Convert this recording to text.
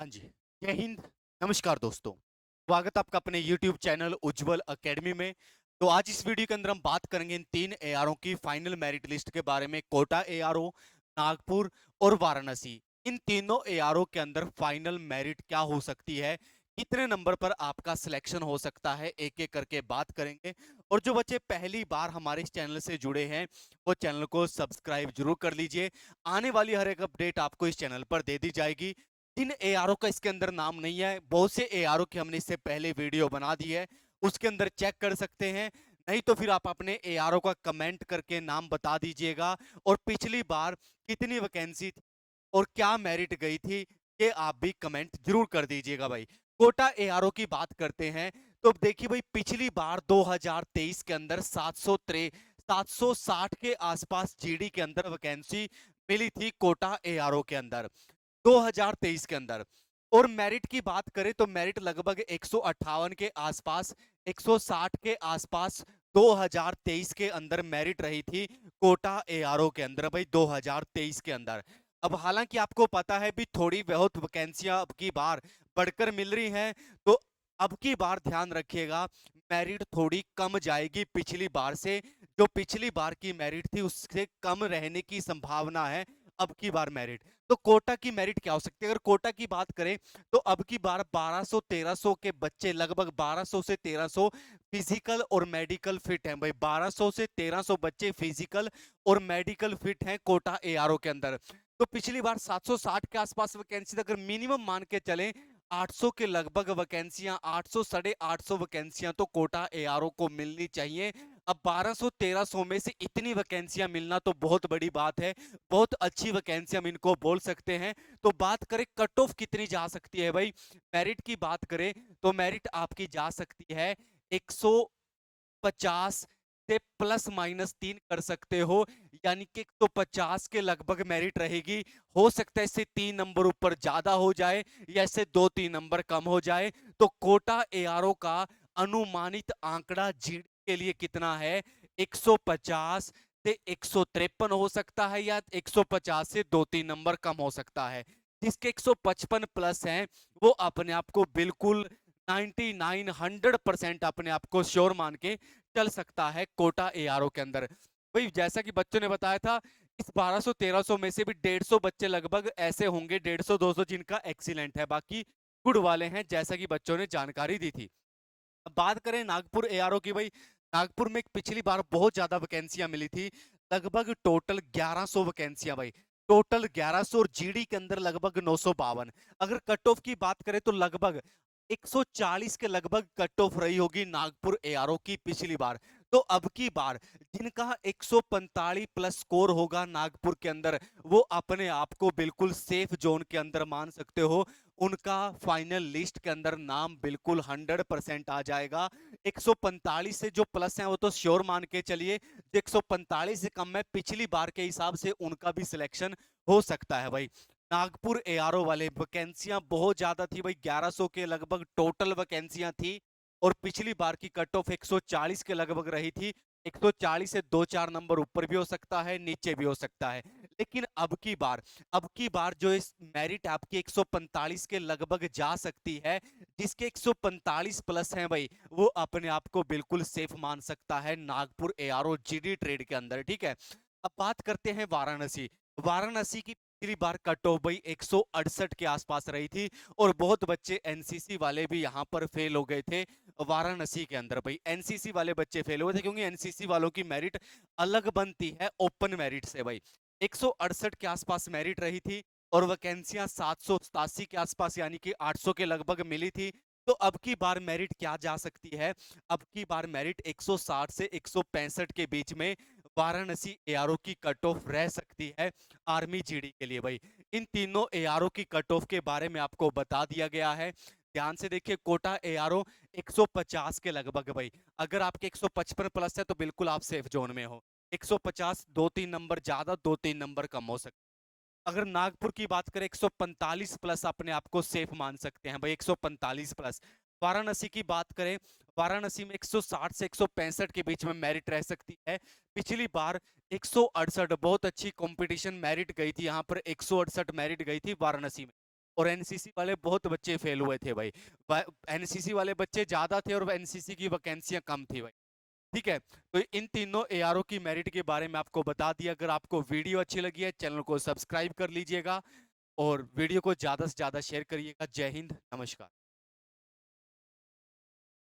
हाँ जी। जय हिंद। नमस्कार दोस्तों। स्वागत आपका अपने YouTube चैनल उज्जवल एकेडमी में। तो आज इस वीडियो के अंदर हम बात करेंगे इन 3 एआरओ की फाइनल मेरिट लिस्ट के बारे में। कोटा एआरओ, नागपुर और वाराणसी। इन तीनों एआरओ के अंदर फाइनल मेरिट क्या हो सकती है, कितने नंबर पर आपका सिलेक्शन हो सकता है, एक-एक करके बात करेंगे। और जो बच्चे पहली बार हमारे इस चैनल से जुड़े हैं, वो चैनल को सब्सक्राइब जरूर कर लीजिए। आने वाली हर एक अपडेट आपको इस चैनल पर दे दी जाएगी। जिन एआरओ का इसके अंदर नाम नहीं है, बहुत से एआरओ की हमने इससे पहले वीडियो बना दी है, उसके अंदर चेक कर सकते हैं। नहीं तो फिर आप अपने एआरओ का कमेंट करके नाम बता दीजिएगा और पिछली बार कितनी वैकेंसी थी और क्या मेरिट गई थी, ये आप भी कमेंट जरूर कर दीजिएगा भाई। कोटा एआरओ की बात करते हैं तो देखिए भाई, पिछली बार 2023 के अंदर 760 के आसपास जीडी के अंदर वैकेंसी मिली थी कोटा एआरओ के अंदर 2023 के अंदर। और मेरिट की बात करें तो मेरिट लगभग 158 के आसपास, 160 के आसपास 2023 के अंदर मेरिट रही थी कोटा एआरओ के अंदर भाई 2023 के अंदर। अब हालांकि आपको पता है भी थोड़ी बहुत वैकेंसियां अब की बार बढ़कर मिल रही हैं, तो अब की बार ध्यान रखिएगा, मेरिट थोड़ी कम जाएगी पिछली बार से। जो पिछली बार की मेरिट थी उससे कम रहने की संभावना है अब की बार मेरिट। तो कोटा की मेरिट क्या हो सकती है? अगर कोटा की बात करें तो अब की बार 1200-1300 के बच्चे, लगभग 1200 से 1300 फिजिकल और मेडिकल फिट हैं भाई। 1200 से 1300 बच्चे फिजिकल और मेडिकल फिट हैं कोटा एआरओ के अंदर। तो पिछली बार 760 के आसपास वैकेंसी, अगर मिनिमम मान के चलें 800 के लगभग वैकेंसियां, 800 साढ़े 800 वैकेंसियां तो कोटा एआरओ को मिलनी चाहिए। अब 1200-1300 में से इतनी वैकेंसियां मिलना तो बहुत बड़ी बात है, बहुत अच्छी वैकेंसी हम इनको बोल सकते हैं। तो बात करें कट ऑफ कितनी जा सकती है भाई, मेरिट की बात करें तो मेरिट आपकी जा सकती है 150 से प्लस माइनस 3 कर सकते हो, यानी कि 150 के लगभग मेरिट रहेगी। हो सकता है इससे 3 नंबर ऊपर ज्यादा हो जाए या इससे 2-3 नंबर कम हो जाए। तो कोटा एआरओ का अनुमानित आंकड़ा जीडी के लिए कितना है? 150 से 153 हो सकता है या 150 से 2-3 नंबर कम हो सकता है। जिसके 155 प्लस हैं वो अपने आप को बिल्कुल 99 100% अपने आप को श्योर मान के चल सकता है कोटा एआरओ के अंदर। भाई जैसा कि बच्चों ने बताया था, इस 1200-1300 में से भी 150 बच्चे लगभग ऐसे होंगे, 150-200 जिनका एक्सीलेंट है, बाकी गुड वाले हैं, जैसा कि बच्चों ने जानकारी दी थी। अब बात करें नागपुर एआरओ की भाई, नागपुर में पिछली बार बहुत ज्यादा वैकेंसियां मिली थी, लगभग टोटल 1100 वैकेंसियां भाई, टोटल 1100, और जीडी के अंदर लगभग 952। अगर कट ऑफ की बात करें तो लगभग 140 के लगभग कट ऑफ रही होगी नागपुर एआरओ की पिछली बार। तो अब की बार जिनका 145 प्लस स्कोर होगा नागपुर के अंदर, वो अपने आप को बिल्कुल सेफ जोन के अंदर मान सकते हो, उनका फाइनल लिस्ट के अंदर नाम बिल्कुल 100% आ जाएगा। 145 से जो प्लस है वो तो श्योर मान के चलिए, जो 145 से कम है पिछली बार के हिसाब से उनका भी सिलेक्शन हो सकता है भाई। नागपुर एआरओ वाले वैकेंसियां बहुत ज्यादा थी भाई, 1100 के लगभग टोटल वैकेंसियां थी, और पिछली बार की कट ऑफ 140 के लगभग रही थी। 140 से 2-4 नंबर ऊपर भी हो सकता है, नीचे भी हो सकता है। लेकिन अब की बार जो इस मेरिट आपकी 145 के लगभग जा सकती है, जिसके 145 प्लस हैं भाई, वो अपने आप को बिल्कुल सेफ मान सकता है नागपुर एआरओ जीडी ट्रेड के अंदर, ठीक है। अब बात करते हैं वाराणसी। वाराणसी की पिछली बार कट ऑफ भाई 168 के आसपास रही थी, और बहुत बच्चे एनसीसी वाले भी यहाँ पर फेल हो गए थे वाराणसी के अंदर भाई। एनसीसी वाले बच्चे फेल हुए थे क्योंकि एनसीसी वालों की मेरिट अलग बनती है ओपन मेरिट से भाई। 168 के आसपास मेरिट रही थी, और वैकेंसियां 787 के आसपास यानी कि 800 के लगभग मिली थी। तो अब की बार मेरिट क्या जा सकती है? अब की बार मेरिट 160 से 165 के बीच में वाराणसी एआरओ की कट ऑफ रह सकती है आर्मी जीडी के लिए भाई। इन तीनों एआरओ की कट ऑफ के बारे में आपको बता दिया गया है। ध्यान से देखिए, कोटा एआरओ 150 के लगभग भाई, अगर आपके 155 प्लस है तो बिल्कुल आप सेफ जोन में हो। 150, 2-3 नंबर ज्यादा, 2-3 नंबर कम हो सकते। अगर नागपुर की बात करें 145 प्लस अपने आप को सेफ मान सकते हैं भाई, 145 प्लस। वाराणसी की बात करें, वाराणसी में 160 से 165 के बीच में मेरिट रह सकती है। पिछली बार 168, बहुत अच्छी कंपटीशन मेरिट गई थी यहाँ पर, 168 मेरिट गई थी वाराणसी में। और एनसीसी वाले बहुत बच्चे फेल हुए थे भाई। एनसीसी वाले बच्चे ज्यादा थे और एनसीसी की वैकेंसियां कम थी भाई। ठीक है, तो इन तीनों एआरओ की मेरिट के बारे में आपको बता दिया। अगर आपको वीडियो अच्छी लगी है, चैनल को सब्सक्राइब कर लीजिएगा और वीडियो को ज्यादा से ज्यादा शेयर करिएगा। जय हिंद, नमस्कार।